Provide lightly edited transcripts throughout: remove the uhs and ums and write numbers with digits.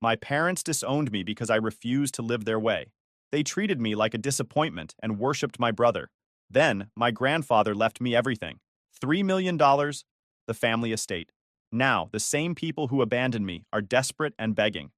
My parents disowned me because I refused to live their way. They treated me like a disappointment and worshipped my brother. Then, my grandfather left me everything. $3 million, the family estate. Now, the same people who abandoned me are desperate and begging.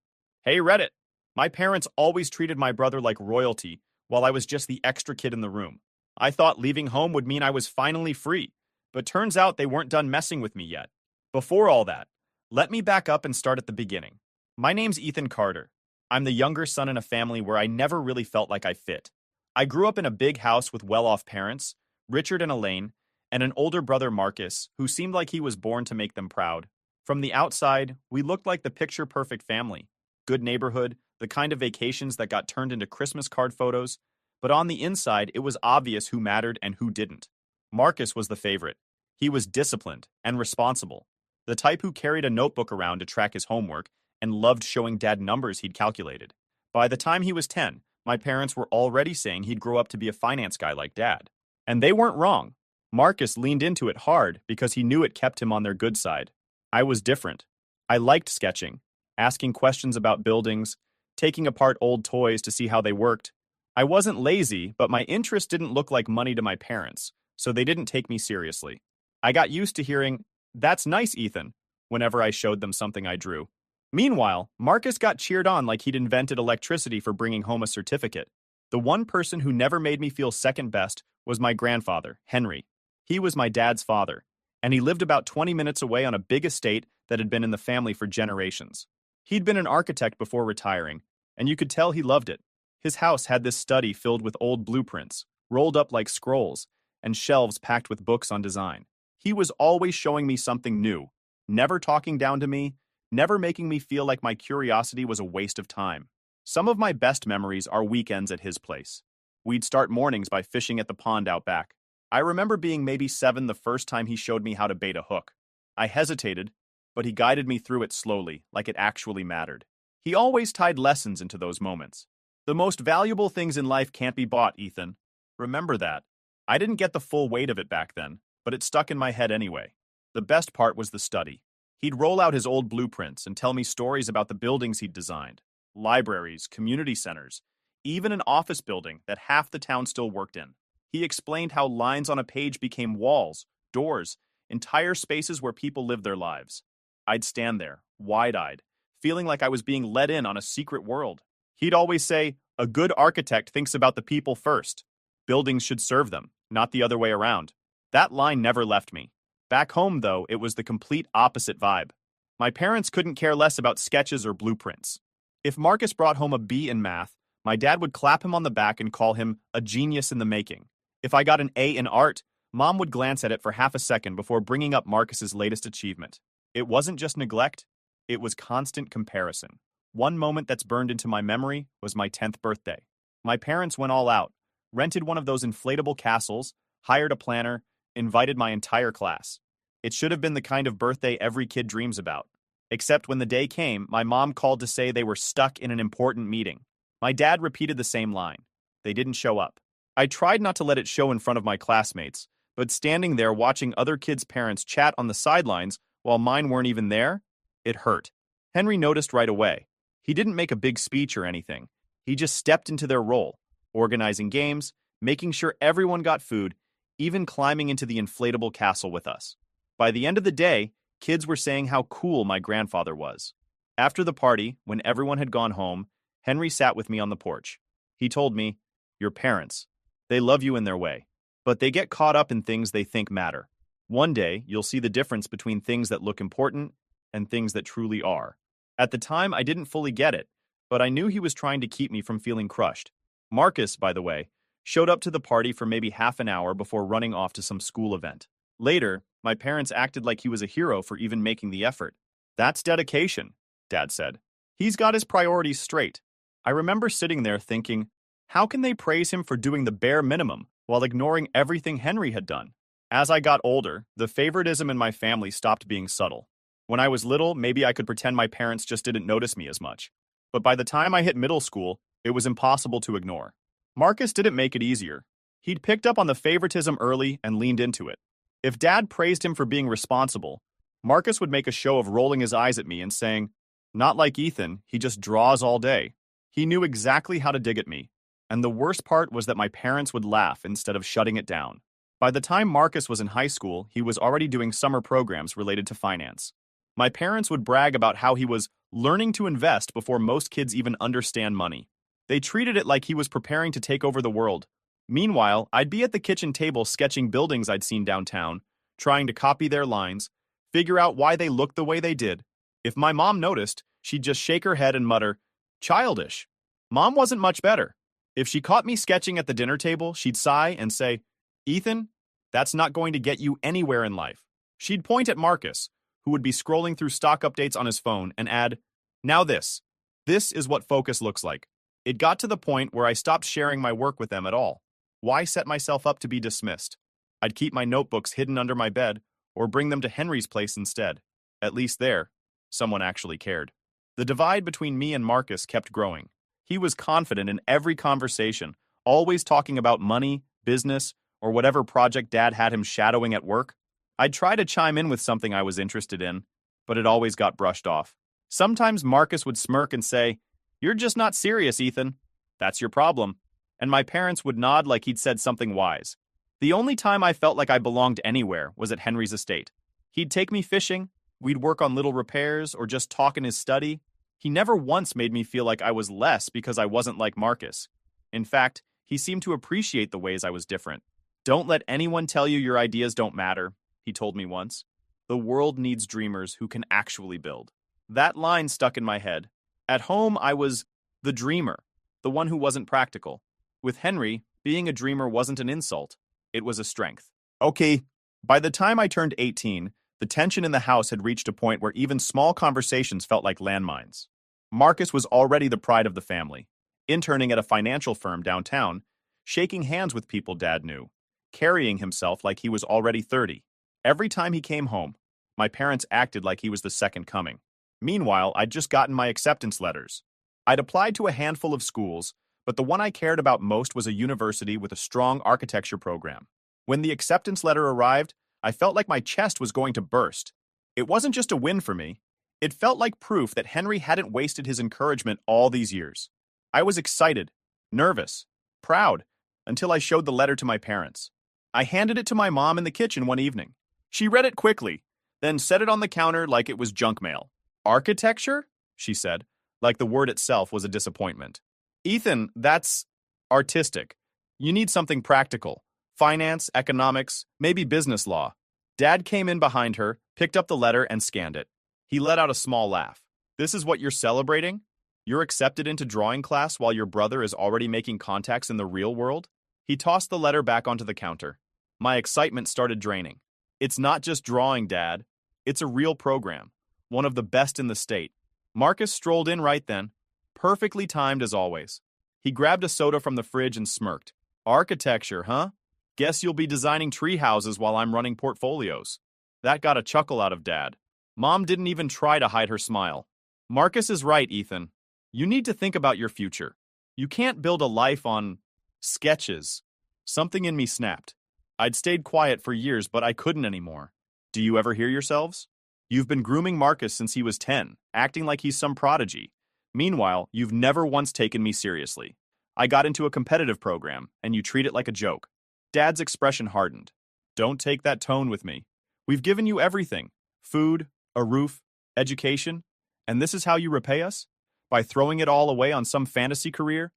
Hey Reddit! My parents always treated my brother like royalty, while I was just the extra kid in the room. I thought leaving home would mean I was finally free, but turns out they weren't done messing with me yet. Before all that, let me back up and start at the beginning. My name's Ethan Carter. I'm the younger son in a family where I never really felt like I fit. I grew up in a big house with well-off parents, Richard and Elaine, and an older brother, Marcus, who seemed like he was born to make them proud. From the outside, we looked like the picture-perfect family. Good neighborhood, the kind of vacations that got turned into Christmas card photos. But on the inside, it was obvious who mattered and who didn't. Marcus was the favorite. He was disciplined and responsible, the type who carried a notebook around to track his homework and loved showing Dad numbers he'd calculated. By the time he was 10, my parents were already saying he'd grow up to be a finance guy like Dad. And they weren't wrong. Marcus leaned into it hard because he knew it kept him on their good side. I was different. I liked sketching, asking questions about buildings, taking apart old toys to see how they worked. I wasn't lazy, but my interest didn't look like money to my parents, so they didn't take me seriously. I got used to hearing, "That's nice, Ethan," whenever I showed them something I drew. Meanwhile, Marcus got cheered on like he'd invented electricity for bringing home a certificate. The one person who never made me feel second best was my grandfather, Henry. He was my dad's father, and he lived about 20 minutes away on a big estate that had been in the family for generations. He'd been an architect before retiring, and you could tell he loved it. His house had this study filled with old blueprints, rolled up like scrolls, and shelves packed with books on design. He was always showing me something new, never talking down to me, never making me feel like my curiosity was a waste of time. Some of my best memories are weekends at his place. We'd start mornings by fishing at the pond out back. I remember being maybe 7 the first time he showed me how to bait a hook. I hesitated, but he guided me through it slowly, like it actually mattered. He always tied lessons into those moments. The most valuable things in life can't be bought, Ethan. Remember that. I didn't get the full weight of it back then, but it stuck in my head anyway. The best part was the study. He'd roll out his old blueprints and tell me stories about the buildings he'd designed. Libraries, community centers, even an office building that half the town still worked in. He explained how lines on a page became walls, doors, entire spaces where people lived their lives. I'd stand there, wide-eyed, feeling like I was being let in on a secret world. He'd always say, "A good architect thinks about the people first. Buildings should serve them, not the other way around." That line never left me. Back home, though, it was the complete opposite vibe. My parents couldn't care less about sketches or blueprints. If Marcus brought home a B in math, my dad would clap him on the back and call him a genius in the making. If I got an A in art, Mom would glance at it for half a second before bringing up Marcus's latest achievement. It wasn't just neglect, it was constant comparison. One moment that's burned into my memory was my 10th birthday. My parents went all out, rented one of those inflatable castles, hired a planner, invited my entire class. It should have been the kind of birthday every kid dreams about. Except when the day came, my mom called to say they were stuck in an important meeting. My dad repeated the same line. They didn't show up. I tried not to let it show in front of my classmates, but standing there watching other kids' parents chat on the sidelines while mine weren't even there, it hurt. Henry noticed right away. He didn't make a big speech or anything. He just stepped into their role, organizing games, making sure everyone got food, even climbing into the inflatable castle with us. By the end of the day, kids were saying how cool my grandfather was. After the party, when everyone had gone home, Henry sat with me on the porch. He told me, "Your parents, they love you in their way, but they get caught up in things they think matter. One day, you'll see the difference between things that look important and things that truly are." At the time, I didn't fully get it, but I knew he was trying to keep me from feeling crushed. Marcus, by the way, showed up to the party for maybe half an hour before running off to some school event. Later, my parents acted like he was a hero for even making the effort. "That's dedication," Dad said. "He's got his priorities straight." I remember sitting there thinking, how can they praise him for doing the bare minimum while ignoring everything Henry had done? As I got older, the favoritism in my family stopped being subtle. When I was little, maybe I could pretend my parents just didn't notice me as much. But by the time I hit middle school, it was impossible to ignore. Marcus didn't make it easier. He'd picked up on the favoritism early and leaned into it. If Dad praised him for being responsible, Marcus would make a show of rolling his eyes at me and saying, Not like Ethan, he just draws all day. He knew exactly how to dig at me. And the worst part was that my parents would laugh instead of shutting it down. By the time Marcus was in high school, he was already doing summer programs related to finance. My parents would brag about how he was learning to invest before most kids even understand money. They treated it like he was preparing to take over the world. Meanwhile, I'd be at the kitchen table sketching buildings I'd seen downtown, trying to copy their lines, figure out why they looked the way they did. If my mom noticed, she'd just shake her head and mutter, "Childish." Mom wasn't much better. If she caught me sketching at the dinner table, she'd sigh and say, "Ethan, that's not going to get you anywhere in life." She'd point at Marcus, who would be scrolling through stock updates on his phone, and add, "Now this. This is what focus looks like." It got to the point where I stopped sharing my work with them at all. Why set myself up to be dismissed? I'd keep my notebooks hidden under my bed, or bring them to Henry's place instead. At least there, someone actually cared. The divide between me and Marcus kept growing. He was confident in every conversation, always talking about money, business, or whatever project Dad had him shadowing at work. I'd try to chime in with something I was interested in, but it always got brushed off. Sometimes Marcus would smirk and say, "You're just not serious, Ethan. That's your problem." And my parents would nod like he'd said something wise. The only time I felt like I belonged anywhere was at Henry's estate. He'd take me fishing, we'd work on little repairs, or just talk in his study. He never once made me feel like I was less because I wasn't like Marcus. In fact, he seemed to appreciate the ways I was different. "Don't let anyone tell you your ideas don't matter," he told me once. "The world needs dreamers who can actually build." That line stuck in my head. At home, I was the dreamer, the one who wasn't practical. With Henry, being a dreamer wasn't an insult. It was a strength. Okay, by the time I turned 18, the tension in the house had reached a point where even small conversations felt like landmines. Marcus was already the pride of the family, interning at a financial firm downtown, shaking hands with people Dad knew, carrying himself like he was already 30. Every time he came home, my parents acted like he was the second coming. Meanwhile, I'd just gotten my acceptance letters. I'd applied to a handful of schools, but the one I cared about most was a university with a strong architecture program. When the acceptance letter arrived, I felt like my chest was going to burst. It wasn't just a win for me. It felt like proof that Henry hadn't wasted his encouragement all these years. I was excited, nervous, proud, until I showed the letter to my parents. I handed it to my mom in the kitchen one evening. She read it quickly, then set it on the counter like it was junk mail. "Architecture?" she said, like the word itself was a disappointment. "Ethan, that's artistic. You need something practical. Finance, economics, maybe business law." Dad came in behind her, picked up the letter, and scanned it. He let out a small laugh. "This is what you're celebrating? You're accepted into drawing class while your brother is already making contacts in the real world?" He tossed the letter back onto the counter. My excitement started draining. "It's not just drawing, Dad. It's a real program. One of the best in the state." Marcus strolled in right then, perfectly timed as always. He grabbed a soda from the fridge and smirked. "Architecture, huh? Guess you'll be designing tree houses while I'm running portfolios." That got a chuckle out of Dad. Mom didn't even try to hide her smile. "Marcus is right, Ethan. You need to think about your future. You can't build a life on sketches." Something in me snapped. I'd stayed quiet for years, but I couldn't anymore. "Do you ever hear yourselves? You've been grooming Marcus since he was 10, acting like he's some prodigy. Meanwhile, you've never once taken me seriously. I got into a competitive program, and you treat it like a joke." Dad's expression hardened. "Don't take that tone with me. We've given you everything. Food, a roof, education. And this is how you repay us? By throwing it all away on some fantasy career?"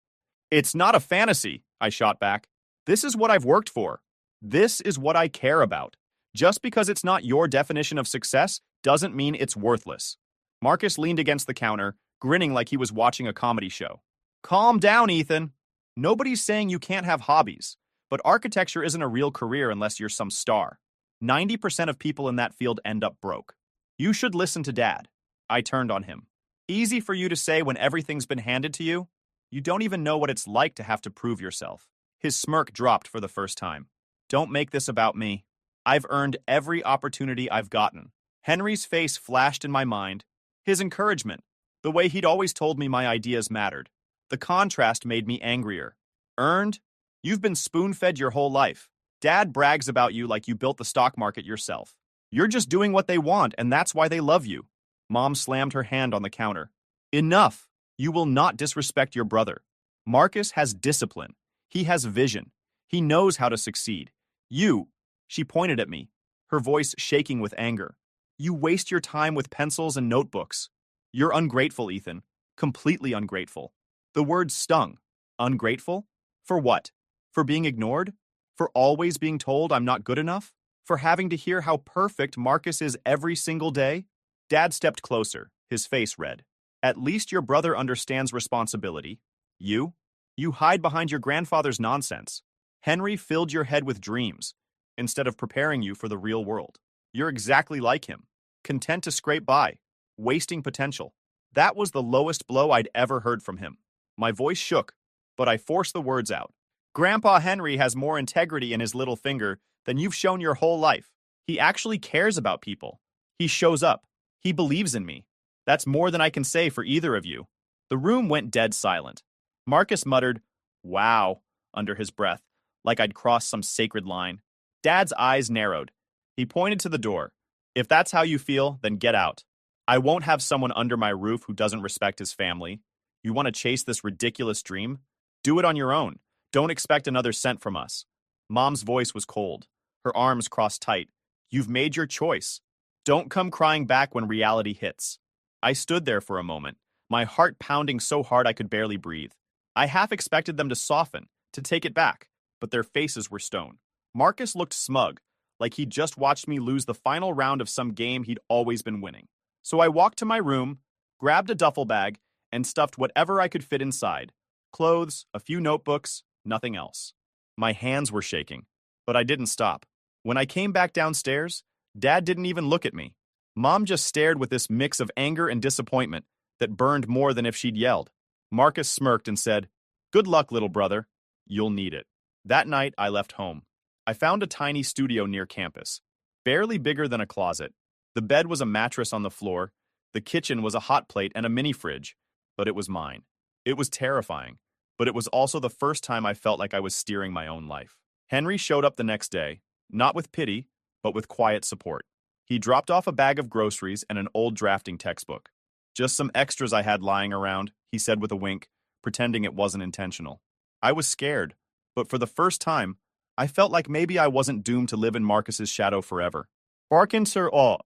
"It's not a fantasy," I shot back. "This is what I've worked for. This is what I care about. Just because it's not your definition of success doesn't mean it's worthless." Marcus leaned against the counter, grinning like he was watching a comedy show. "Calm down, Ethan. Nobody's saying you can't have hobbies, but architecture isn't a real career unless you're some star. 90% of people in that field end up broke. You should listen to Dad." I turned on him. "Easy for you to say when everything's been handed to you. You don't even know what it's like to have to prove yourself." His smirk dropped for the first time. "Don't make this about me. I've earned every opportunity I've gotten." Henry's face flashed in my mind. His encouragement, the way he'd always told me my ideas mattered. The contrast made me angrier. "Earned? You've been spoon-fed your whole life. Dad brags about you like you built the stock market yourself. You're just doing what they want, and that's why they love you." Mom slammed her hand on the counter. Enough! You will not disrespect your brother. Marcus has discipline. He has vision. He knows how to succeed. You, she pointed at me, her voice shaking with anger. You waste your time with pencils and notebooks. You're ungrateful, Ethan. Completely ungrateful. The word stung. Ungrateful? For what? For being ignored? For always being told I'm not good enough? For having to hear how perfect Marcus is every single day? Dad stepped closer, his face red. At least your brother understands responsibility. You? You hide behind your grandfather's nonsense. Henry filled your head with dreams, instead of preparing you for the real world. You're exactly like him, content to scrape by, wasting potential. That was the lowest blow I'd ever heard from him. My voice shook, but I forced the words out. Grandpa Henry has more integrity in his little finger than you've shown your whole life. He actually cares about people. He shows up. He believes in me. That's more than I can say for either of you. The room went dead silent. Marcus muttered, "Wow," under his breath, like I'd crossed some sacred line. Dad's eyes narrowed. He pointed to the door. If that's how you feel, then get out. I won't have someone under my roof who doesn't respect his family. You want to chase this ridiculous dream? Do it on your own. Don't expect another cent from us. Mom's voice was cold. Her arms crossed tight. You've made your choice. Don't come crying back when reality hits. I stood there for a moment, my heart pounding so hard I could barely breathe. I half expected them to soften, to take it back, but their faces were stone. Marcus looked smug, like he'd just watched me lose the final round of some game he'd always been winning. So I walked to my room, grabbed a duffel bag, and stuffed whatever I could fit inside. Clothes, a few notebooks, nothing else. My hands were shaking, but I didn't stop. When I came back downstairs, Dad didn't even look at me. Mom just stared with this mix of anger and disappointment that burned more than if she'd yelled. Marcus smirked and said, "Good luck, little brother. You'll need it." That night, I left home. I found a tiny studio near campus, barely bigger than a closet. The bed was a mattress on the floor, the kitchen was a hot plate and a mini fridge, but it was mine. It was terrifying, but it was also the first time I felt like I was steering my own life. Henry showed up the next day, not with pity, but with quiet support. He dropped off a bag of groceries and an old drafting textbook. Just some extras I had lying around, he said with a wink, pretending it wasn't intentional. I was scared, but for the first time, I felt like maybe I wasn't doomed to live in Marcus's shadow forever. Barkin Sir Aw.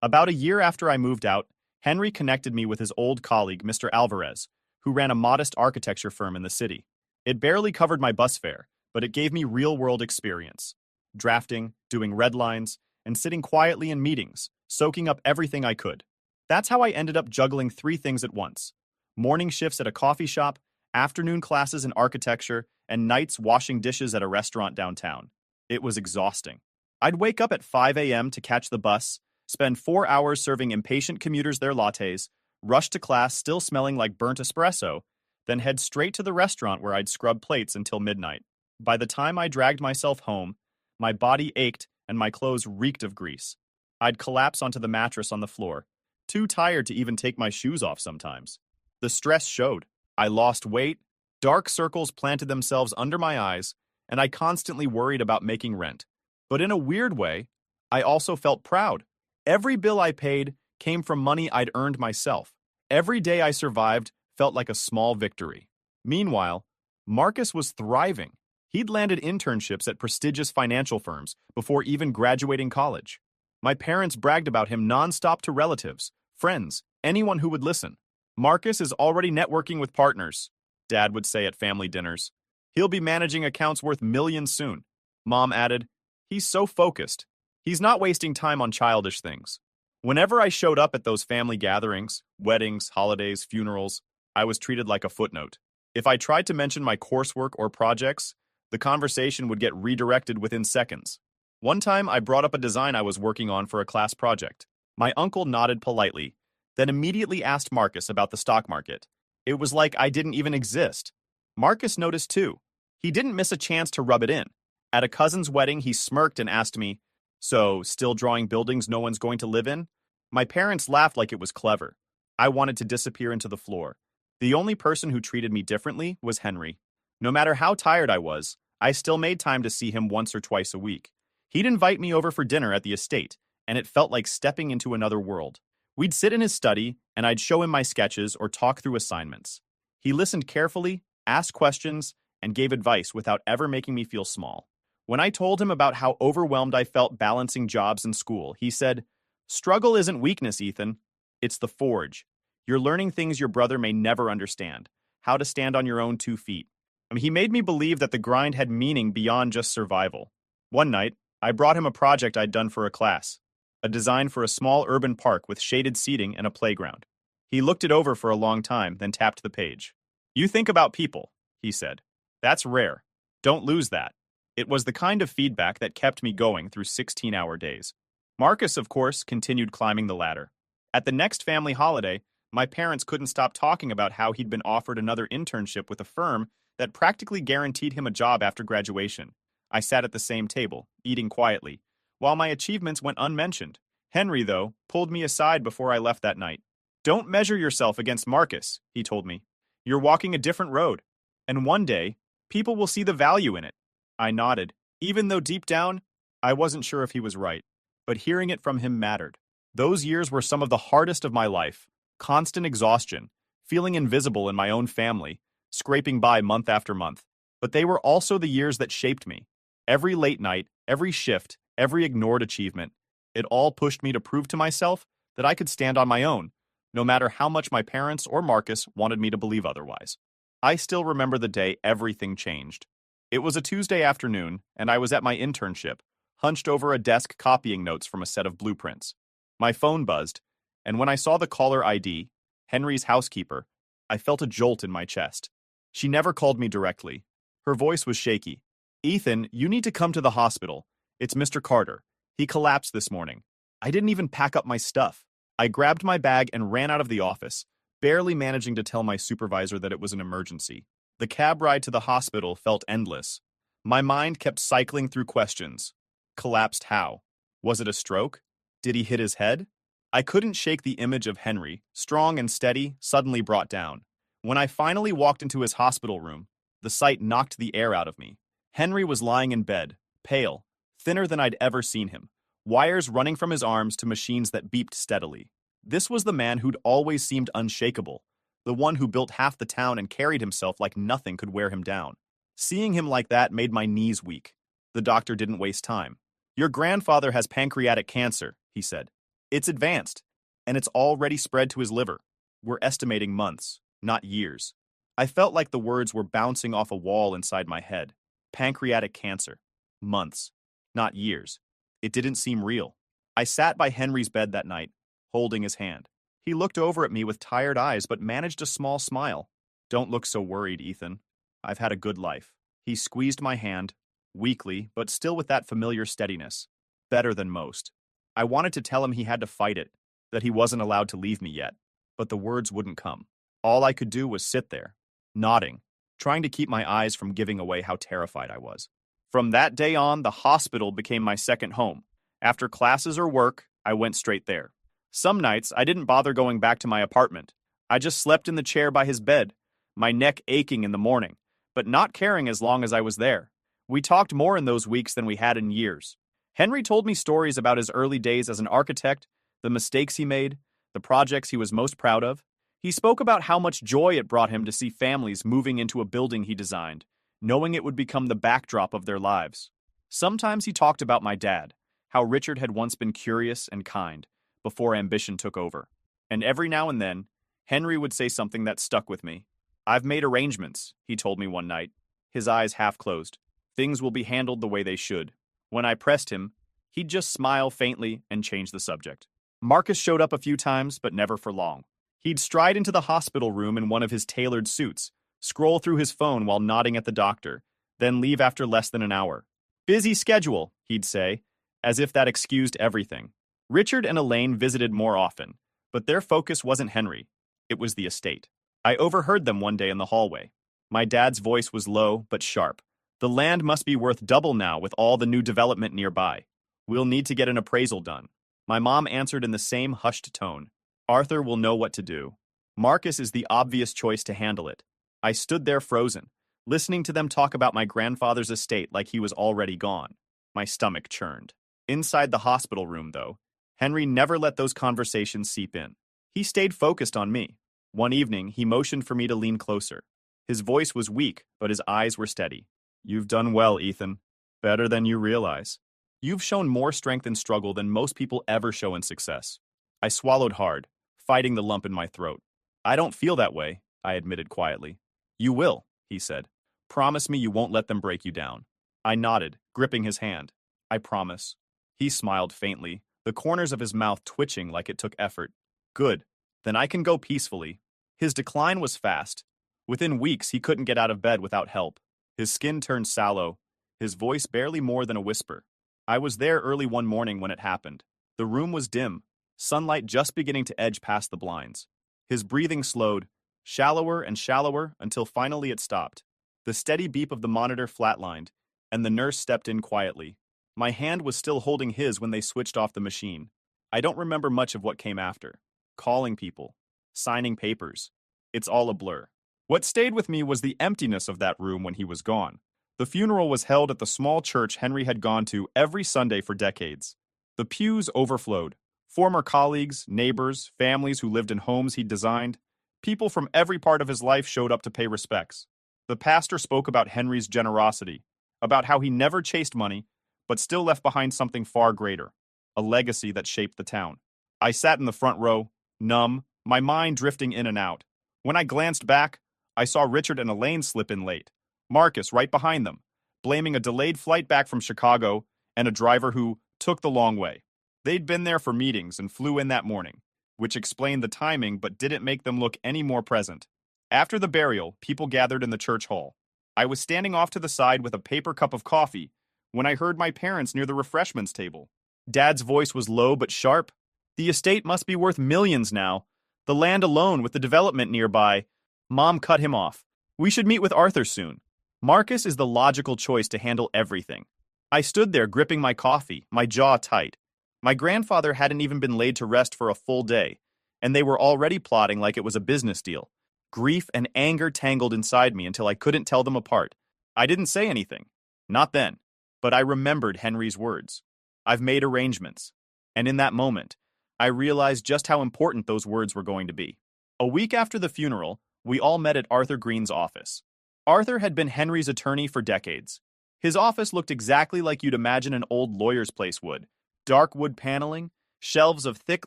About a year after I moved out, Henry connected me with his old colleague, Mr. Alvarez, who ran a modest architecture firm in the city. It barely covered my bus fare, but it gave me real-world experience. Drafting, doing red lines, and sitting quietly in meetings, soaking up everything I could. That's how I ended up juggling 3 things at once. Morning shifts at a coffee shop, afternoon classes in architecture, and nights washing dishes at a restaurant downtown. It was exhausting. I'd wake up at 5 a.m. to catch the bus, spend 4 hours serving impatient commuters their lattes, rush to class still smelling like burnt espresso, then head straight to the restaurant where I'd scrub plates until midnight. By the time I dragged myself home, my body ached and my clothes reeked of grease. I'd collapse onto the mattress on the floor, too tired to even take my shoes off sometimes. The stress showed. I lost weight, dark circles planted themselves under my eyes, and I constantly worried about making rent. But in a weird way, I also felt proud. Every bill I paid came from money I'd earned myself. Every day I survived felt like a small victory. Meanwhile, Marcus was thriving. He'd landed internships at prestigious financial firms before even graduating college. My parents bragged about him nonstop to relatives, friends, anyone who would listen. Marcus is already networking with partners, Dad would say at family dinners. He'll be managing accounts worth millions soon. Mom added, he's so focused. He's not wasting time on childish things. Whenever I showed up at those family gatherings, weddings, holidays, funerals, I was treated like a footnote. If I tried to mention my coursework or projects, the conversation would get redirected within seconds. One time, I brought up a design I was working on for a class project. My uncle nodded politely, then immediately asked Marcus about the stock market. It was like I didn't even exist. Marcus noticed too. He didn't miss a chance to rub it in. At a cousin's wedding, he smirked and asked me, "So, still drawing buildings no one's going to live in?" My parents laughed like it was clever. I wanted to disappear into the floor. The only person who treated me differently was Henry. No matter how tired I was, I still made time to see him once or twice a week. He'd invite me over for dinner at the estate, and it felt like stepping into another world. We'd sit in his study, and I'd show him my sketches or talk through assignments. He listened carefully, asked questions, and gave advice without ever making me feel small. When I told him about how overwhelmed I felt balancing jobs and school, he said, "Struggle isn't weakness, Ethan. It's the forge. You're learning things your brother may never understand, how to stand on your own 2 feet." He made me believe that the grind had meaning beyond just survival. One night, I brought him a project I'd done for a class, a design for a small urban park with shaded seating and a playground. He looked it over for a long time, then tapped the page. "You think about people," he said. "That's rare. Don't lose that." It was the kind of feedback that kept me going through 16-hour days. Marcus, of course, continued climbing the ladder. At the next family holiday, my parents couldn't stop talking about how he'd been offered another internship with a firm that practically guaranteed him a job after graduation. I sat at the same table, eating quietly, while my achievements went unmentioned. Henry, though, pulled me aside before I left that night. "Don't measure yourself against Marcus," he told me. "You're walking a different road, and one day, people will see the value in it." I nodded, even though deep down, I wasn't sure if he was right. But hearing it from him mattered. Those years were some of the hardest of my life. Constant exhaustion, feeling invisible in my own family, scraping by month after month. But they were also the years that shaped me. Every late night, every shift, every ignored achievement, it all pushed me to prove to myself that I could stand on my own, no matter how much my parents or Marcus wanted me to believe otherwise. I still remember the day everything changed. It was a Tuesday afternoon, and I was at my internship, hunched over a desk copying notes from a set of blueprints. My phone buzzed, and when I saw the caller ID, Henry's housekeeper, I felt a jolt in my chest. She never called me directly. Her voice was shaky. "Ethan, you need to come to the hospital. It's Mr. Carter. He collapsed this morning." I didn't even pack up my stuff. I grabbed my bag and ran out of the office, barely managing to tell my supervisor that it was an emergency. The cab ride to the hospital felt endless. My mind kept cycling through questions. Collapsed how? Was it a stroke? Did he hit his head? I couldn't shake the image of Henry, strong and steady, suddenly brought down. When I finally walked into his hospital room, the sight knocked the air out of me. Henry was lying in bed, pale, thinner than I'd ever seen him, wires running from his arms to machines that beeped steadily. This was the man who'd always seemed unshakable, the one who built half the town and carried himself like nothing could wear him down. Seeing him like that made my knees weak. The doctor didn't waste time. "Your grandfather has pancreatic cancer," he said. "It's advanced, and it's already spread to his liver. We're estimating months, not years." I felt like the words were bouncing off a wall inside my head. Pancreatic cancer. Months, not years. It didn't seem real. I sat by Henry's bed that night, holding his hand. He looked over at me with tired eyes but managed a small smile. "Don't look so worried, Ethan. I've had a good life." He squeezed my hand, weakly, but still with that familiar steadiness. Better than most. I wanted to tell him he had to fight it, that he wasn't allowed to leave me yet, but the words wouldn't come. All I could do was sit there, nodding, trying to keep my eyes from giving away how terrified I was. From that day on, the hospital became my second home. After classes or work, I went straight there. Some nights, I didn't bother going back to my apartment. I just slept in the chair by his bed, my neck aching in the morning, but not caring as long as I was there. We talked more in those weeks than we had in years. Henry told me stories about his early days as an architect, the mistakes he made, the projects he was most proud of. He spoke about how much joy it brought him to see families moving into a building he designed, knowing it would become the backdrop of their lives. Sometimes he talked about my dad, how Richard had once been curious and kind, before ambition took over. And every now and then, Henry would say something that stuck with me. "I've made arrangements," he told me one night, his eyes half closed. "Things will be handled the way they should." When I pressed him, he'd just smile faintly and change the subject. Marcus showed up a few times, but never for long. He'd stride into the hospital room in one of his tailored suits, scroll through his phone while nodding at the doctor, then leave after less than an hour. "Busy schedule," he'd say, as if that excused everything. Richard and Elaine visited more often, but their focus wasn't Henry. It was the estate. I overheard them one day in the hallway. My dad's voice was low but sharp. "The land must be worth double now with all the new development nearby. We'll need to get an appraisal done." My mom answered in the same hushed tone. "Arthur will know what to do. Marcus is the obvious choice to handle it." I stood there frozen, listening to them talk about my grandfather's estate like he was already gone. My stomach churned. Inside the hospital room, though, Henry never let those conversations seep in. He stayed focused on me. One evening, he motioned for me to lean closer. His voice was weak, but his eyes were steady. You've done well, Ethan. Better than you realize. You've shown more strength in struggle than most people ever show in success. I swallowed hard, fighting the lump in my throat. I don't feel that way, I admitted quietly. You will, he said. Promise me you won't let them break you down. I nodded, gripping his hand. I promise. He smiled faintly, the corners of his mouth twitching like it took effort. Good. Then I can go peacefully. His decline was fast. Within weeks, he couldn't get out of bed without help. His skin turned sallow, his voice barely more than a whisper. I was there early one morning when it happened. The room was dim, sunlight just beginning to edge past the blinds. His breathing slowed, shallower and shallower until finally it stopped. The steady beep of the monitor flatlined, and the nurse stepped in quietly. My hand was still holding his when they switched off the machine. I don't remember much of what came after. Calling people, signing papers. It's all a blur. What stayed with me was the emptiness of that room when he was gone. The funeral was held at the small church Henry had gone to every Sunday for decades. The pews overflowed. Former colleagues, neighbors, families who lived in homes he'd designed. People from every part of his life showed up to pay respects. The pastor spoke about Henry's generosity, about how he never chased money, but still left behind something far greater, a legacy that shaped the town. I sat in the front row, numb, my mind drifting in and out. When I glanced back, I saw Richard and Elaine slip in late. Marcus right behind them, blaming a delayed flight back from Chicago and a driver who took the long way. They'd been there for meetings and flew in that morning, which explained the timing but didn't make them look any more present. After the burial, people gathered in the church hall. I was standing off to the side with a paper cup of coffee when I heard my parents near the refreshments table. Dad's voice was low but sharp. The estate must be worth millions now. The land alone with the development nearby. Mom cut him off. We should meet with Arthur soon. Marcus is the logical choice to handle everything. I stood there gripping my coffee, my jaw tight. My grandfather hadn't even been laid to rest for a full day, and they were already plotting like it was a business deal. Grief and anger tangled inside me until I couldn't tell them apart. I didn't say anything. Not then. But I remembered Henry's words. I've made arrangements. And in that moment, I realized just how important those words were going to be. A week after the funeral, we all met at Arthur Green's office. Arthur had been Henry's attorney for decades. His office looked exactly like you'd imagine an old lawyer's place would. Dark wood paneling, shelves of thick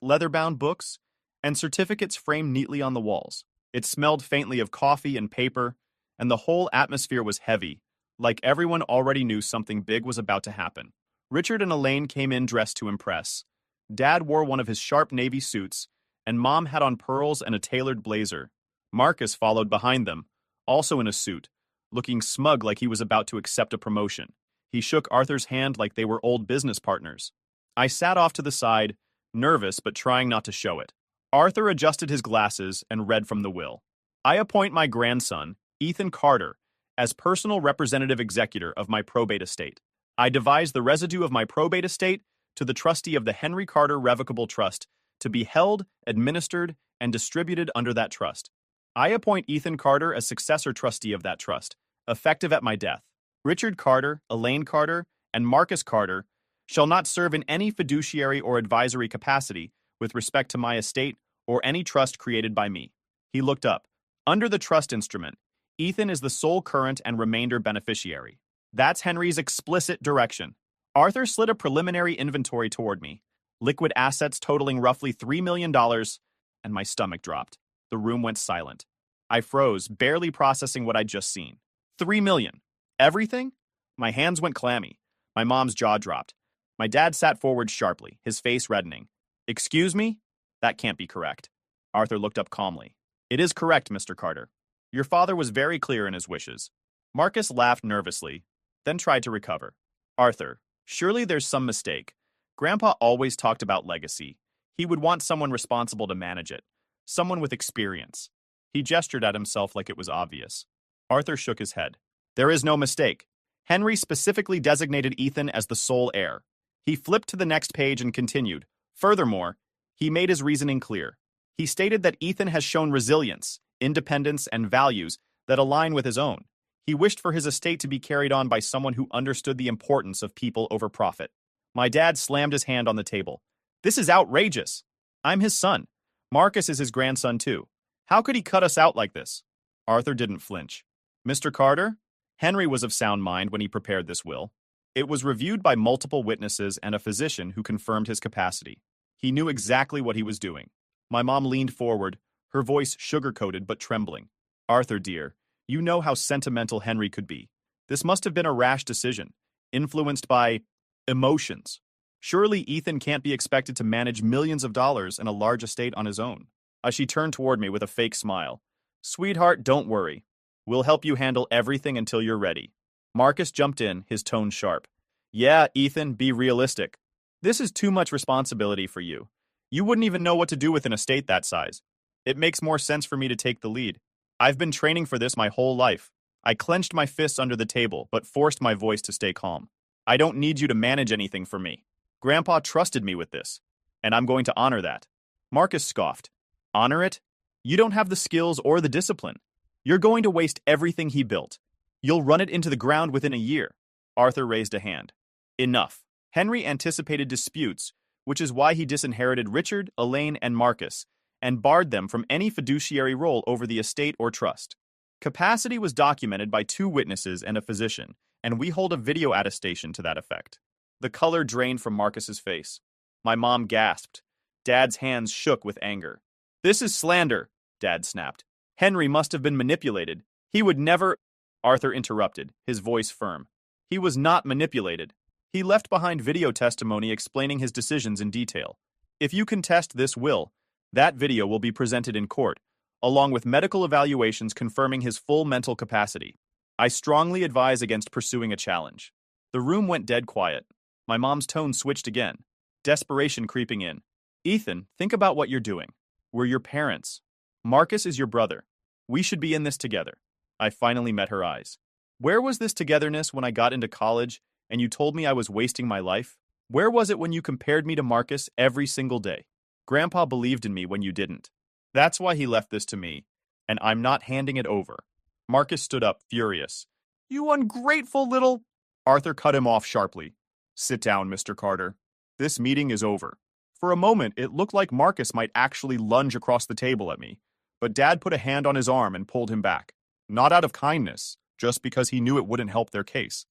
leather-bound books, and certificates framed neatly on the walls. It smelled faintly of coffee and paper, and the whole atmosphere was heavy, like everyone already knew something big was about to happen. Richard and Elaine came in dressed to impress. Dad wore one of his sharp navy suits, and Mom had on pearls and a tailored blazer. Marcus followed behind them, also in a suit, looking smug like he was about to accept a promotion. He shook Arthur's hand like they were old business partners. I sat off to the side, nervous but trying not to show it. Arthur adjusted his glasses and read from the will. I appoint my grandson, Ethan Carter, as personal representative executor of my probate estate. I devise the residue of my probate estate to the trustee of the Henry Carter Revocable Trust to be held, administered, and distributed under that trust. I appoint Ethan Carter as successor trustee of that trust, effective at my death. Richard Carter, Elaine Carter, and Marcus Carter shall not serve in any fiduciary or advisory capacity with respect to my estate or any trust created by me. He looked up. Under the trust instrument, Ethan is the sole current and remainder beneficiary. That's Henry's explicit direction. Arthur slid a preliminary inventory toward me, liquid assets totaling roughly $3 million, and my stomach dropped. The room went silent. I froze, barely processing what I'd just seen. $3 million. Everything? My hands went clammy. My mom's jaw dropped. My dad sat forward sharply, his face reddening. Excuse me? That can't be correct. Arthur looked up calmly. It is correct, Mr. Carter. Your father was very clear in his wishes. Marcus laughed nervously, then tried to recover. Arthur, surely there's some mistake. Grandpa always talked about legacy. He would want someone responsible to manage it. Someone with experience. He gestured at himself like it was obvious. Arthur shook his head. There is no mistake. Henry specifically designated Ethan as the sole heir. He flipped to the next page and continued. Furthermore, he made his reasoning clear. He stated that Ethan has shown resilience, independence, and values that align with his own. He wished for his estate to be carried on by someone who understood the importance of people over profit. My dad slammed his hand on the table. This is outrageous. I'm his son. Marcus is his grandson too. How could he cut us out like this? Arthur didn't flinch. Mr. Carter? Henry was of sound mind when he prepared this will. It was reviewed by multiple witnesses and a physician who confirmed his capacity. He knew exactly what he was doing. My mom leaned forward, her voice sugar-coated but trembling. Arthur, dear, you know how sentimental Henry could be. This must have been a rash decision, influenced by emotions. Surely Ethan can't be expected to manage millions of dollars in a large estate on his own. As she turned toward me with a fake smile. Sweetheart, don't worry. We'll help you handle everything until you're ready. Marcus jumped in, his tone sharp. Yeah, Ethan, be realistic. This is too much responsibility for you. You wouldn't even know what to do with an estate that size. It makes more sense for me to take the lead. I've been training for this my whole life. I clenched my fists under the table, but forced my voice to stay calm. I don't need you to manage anything for me. Grandpa trusted me with this, and I'm going to honor that. Marcus scoffed. Honor it? You don't have the skills or the discipline. You're going to waste everything he built. You'll run it into the ground within a year. Arthur raised a hand. Enough. Henry anticipated disputes, which is why he disinherited Richard, Elaine, and Marcus, and barred them from any fiduciary role over the estate or trust. Capacity was documented by 2 witnesses and a physician, and we hold a video attestation to that effect. The color drained from Marcus's face. My mom gasped. Dad's hands shook with anger. This is slander, Dad snapped. Henry must have been manipulated. He would never... Arthur interrupted, his voice firm. He was not manipulated. He left behind video testimony explaining his decisions in detail. If you contest this will, that video will be presented in court, along with medical evaluations confirming his full mental capacity. I strongly advise against pursuing a challenge. The room went dead quiet. My mom's tone switched again, desperation creeping in. Ethan, think about what you're doing. We're your parents. Marcus is your brother. We should be in this together. I finally met her eyes. Where was this togetherness when I got into college and you told me I was wasting my life? Where was it when you compared me to Marcus every single day? Grandpa believed in me when you didn't. That's why he left this to me, and I'm not handing it over. Marcus stood up, furious. You ungrateful little... Arthur cut him off sharply. Sit down, Mr. Carter. This meeting is over. For a moment, it looked like Marcus might actually lunge across the table at me, but Dad put a hand on his arm and pulled him back. Not out of kindness, just because he knew it wouldn't help their case.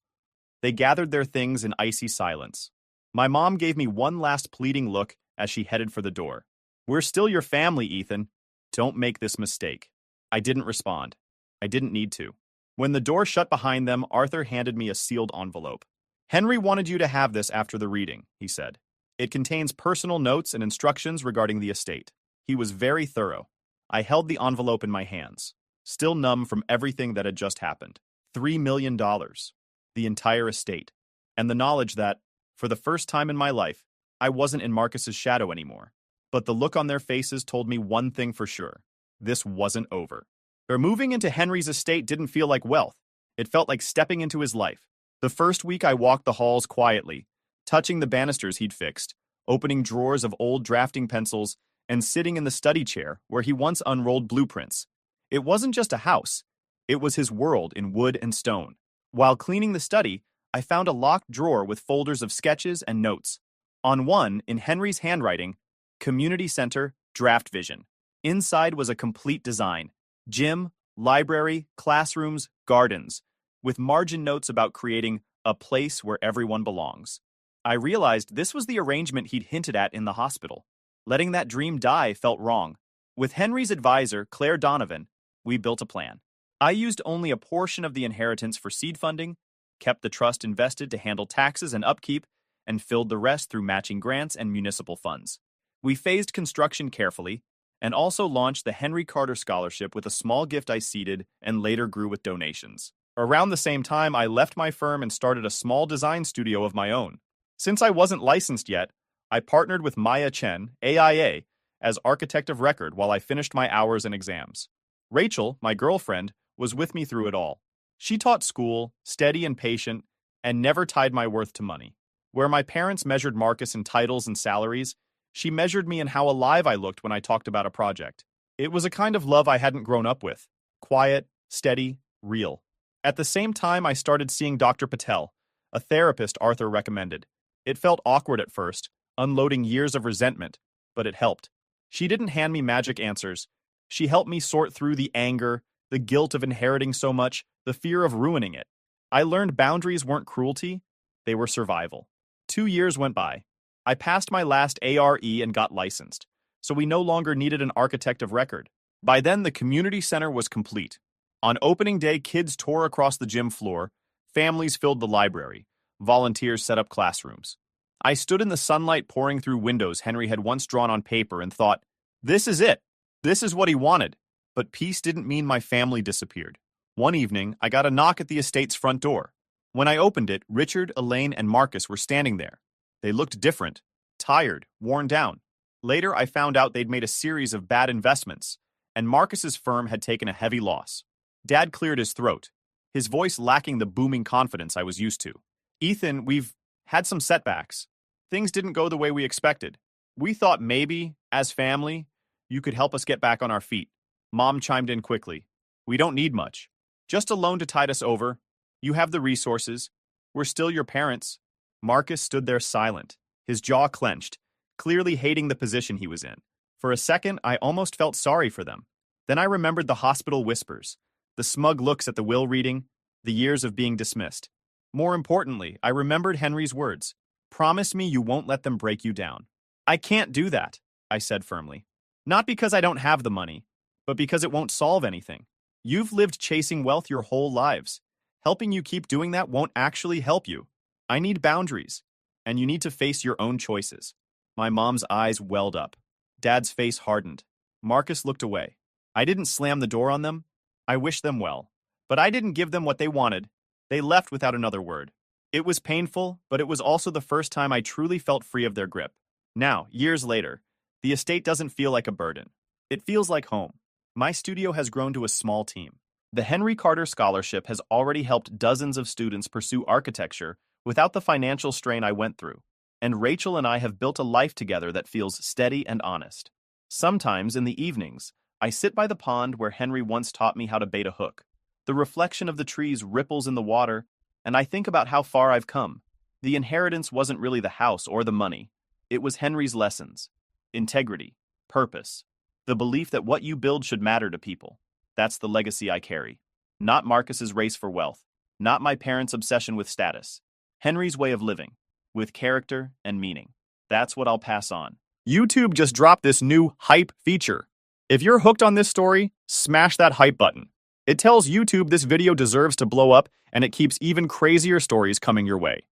They gathered their things in icy silence. My mom gave me one last pleading look as she headed for the door. We're still your family, Ethan. Don't make this mistake. I didn't respond. I didn't need to. When the door shut behind them, Arthur handed me a sealed envelope. Henry wanted you to have this after the reading, he said. It contains personal notes and instructions regarding the estate. He was very thorough. I held the envelope in my hands, still numb from everything that had just happened. $3 million. The entire estate. And the knowledge that, for the first time in my life, I wasn't in Marcus's shadow anymore. But the look on their faces told me one thing for sure. This wasn't over. Their moving into Henry's estate didn't feel like wealth. It felt like stepping into his life. The first week I walked the halls quietly, touching the banisters he'd fixed, opening drawers of old drafting pencils, and sitting in the study chair where he once unrolled blueprints. It wasn't just a house. It was his world in wood and stone. While cleaning the study, I found a locked drawer with folders of sketches and notes. On one, in Henry's handwriting, Community Center, Draft Vision. Inside was a complete design. Gym, library, classrooms, gardens, with margin notes about creating a place where everyone belongs. I realized this was the arrangement he'd hinted at in the hospital. Letting that dream die felt wrong. With Henry's advisor, Claire Donovan, we built a plan. I used only a portion of the inheritance for seed funding, kept the trust invested to handle taxes and upkeep, and filled the rest through matching grants and municipal funds. We phased construction carefully, and also launched the Henry Carter Scholarship with a small gift I seeded and later grew with donations. Around the same time, I left my firm and started a small design studio of my own. Since I wasn't licensed yet, I partnered with Maya Chen, AIA, as architect of record while I finished my hours and exams. Rachel, my girlfriend, was with me through it all. She taught school, steady and patient, and never tied my worth to money. Where my parents measured Marcus in titles and salaries, she measured me in how alive I looked when I talked about a project. It was a kind of love I hadn't grown up with. Quiet, steady, real. At the same time, I started seeing Dr. Patel, a therapist Arthur recommended. It felt awkward at first, unloading years of resentment, but it helped. She didn't hand me magic answers. She helped me sort through the anger, the guilt of inheriting so much, the fear of ruining it. I learned boundaries weren't cruelty, they were survival. 2 years went by. I passed my last ARE and got licensed, so we no longer needed an architect of record. By then, the community center was complete. On opening day, kids tore across the gym floor, families filled the library, volunteers set up classrooms. I stood in the sunlight pouring through windows Henry had once drawn on paper and thought, this is it. This is what he wanted. But peace didn't mean my family disappeared. One evening, I got a knock at the estate's front door. When I opened it, Richard, Elaine, and Marcus were standing there. They looked different, tired, worn down. Later, I found out they'd made a series of bad investments, and Marcus's firm had taken a heavy loss. Dad cleared his throat, his voice lacking the booming confidence I was used to. Ethan, we've had some setbacks. Things didn't go the way we expected. We thought maybe, as family, you could help us get back on our feet. Mom chimed in quickly. We don't need much. Just a loan to tide us over. You have the resources. We're still your parents. Marcus stood there silent, his jaw clenched, clearly hating the position he was in. For a second, I almost felt sorry for them. Then I remembered the hospital whispers, the smug looks at the will reading, the years of being dismissed. More importantly, I remembered Henry's words. Promise me you won't let them break you down. I can't do that, I said firmly. Not because I don't have the money, but because it won't solve anything. You've lived chasing wealth your whole lives. Helping you keep doing that won't actually help you. I need boundaries, and you need to face your own choices. My mom's eyes welled up. Dad's face hardened. Marcus looked away. I didn't slam the door on them. I wished them well. But I didn't give them what they wanted. They left without another word. It was painful, but it was also the first time I truly felt free of their grip. Now, years later, the estate doesn't feel like a burden. It feels like home. My studio has grown to a small team. The Henry Carter Scholarship has already helped dozens of students pursue architecture without the financial strain I went through. And Rachel and I have built a life together that feels steady and honest. Sometimes, in the evenings, I sit by the pond where Henry once taught me how to bait a hook. The reflection of the trees ripples in the water, and I think about how far I've come. The inheritance wasn't really the house or the money. It was Henry's lessons. Integrity, purpose, the belief that what you build should matter to people. That's the legacy I carry. Not Marcus's race for wealth. Not my parents' obsession with status. Henry's way of living, with character and meaning. That's what I'll pass on. YouTube just dropped this new hype feature. If you're hooked on this story, smash that hype button. It tells YouTube this video deserves to blow up, and it keeps even crazier stories coming your way.